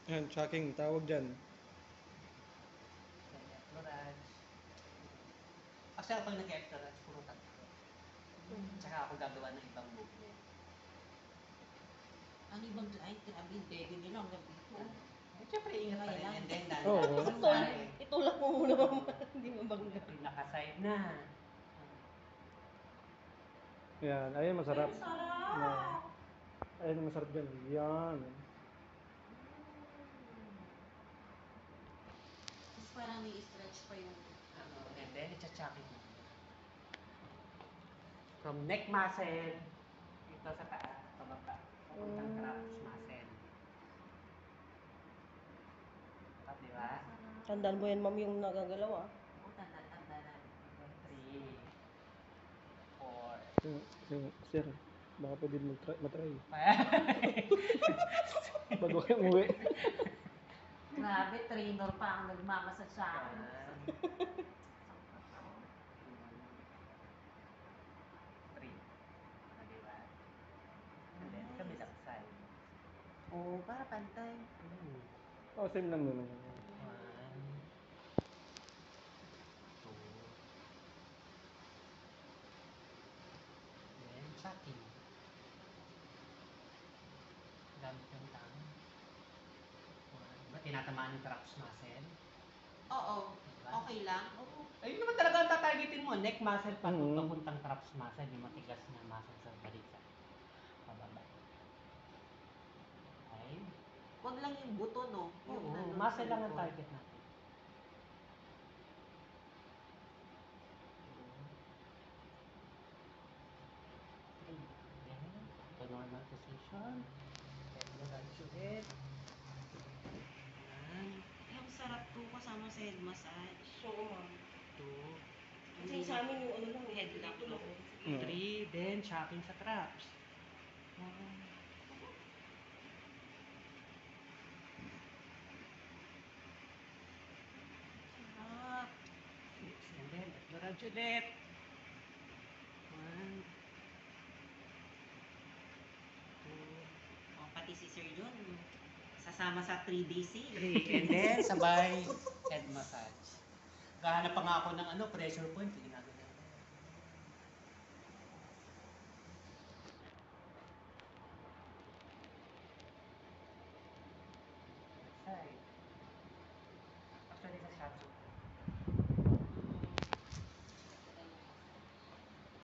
Yan, tracking, tawag dyan. Then F-Lorage. Actually, pag nag-F-Lorage, puro tatlo. Tsaka ako gagawa ng ibang movement. Ang ibang client, grabe yung baby nila hanggang dito. Siyempre, ingat pa rin. And then, Oo. Itulak mo muna mama, hindi mabangga. Naka-side na. Yan, ayun masarap. Ay, sarap! Ayun masarap dyan. Yan. Tapos parang i-stretch pa yung... And then, i-chachaki mo. From neck muscle, ito sa taas, pababa. Papuntang traps muscle. At diba? Tandaan mo yan, ma'am, yung nagagalaw ah. Oo, tanda-tanda na. 3, 4, Sir, baka pwede matry. 5, Bago kayo umuwi. Grabe, trainer pa ang nagmamasad sa akin. Diba? And then, kabilang side. Oo, para pantay. Oh, same lang naman. 1, 2, then sucking. Gamit yung tongue. Diba, tinatamaan yung traps muscle? Oo, Diba? okay lang. Ayun naman talaga ang tatargetin mo. Neck muscle pa Mhm. papuntang traps muscle. Yung matigas na muscle sa balikat. Pababa. Okay? Wag lang yung buto, no? Yung Oo, nandun muscle sa lang ang likod. target natin. Then, to normal position. Then, lunge ulit. Yan. Ang sarap to kasama sa head massage. Oo, ma'am. 2, Kasi sa amin yung ano lang, Headlock, no? 3, then chopping sa traps. 1, Sarap. 6, and then, lunge ulit. 1, 2, Oh, pati si Sir John, sasama sa 3DC. 3, and then sabay head massage. Gahanap pa nga ako ng pressure point. Hindi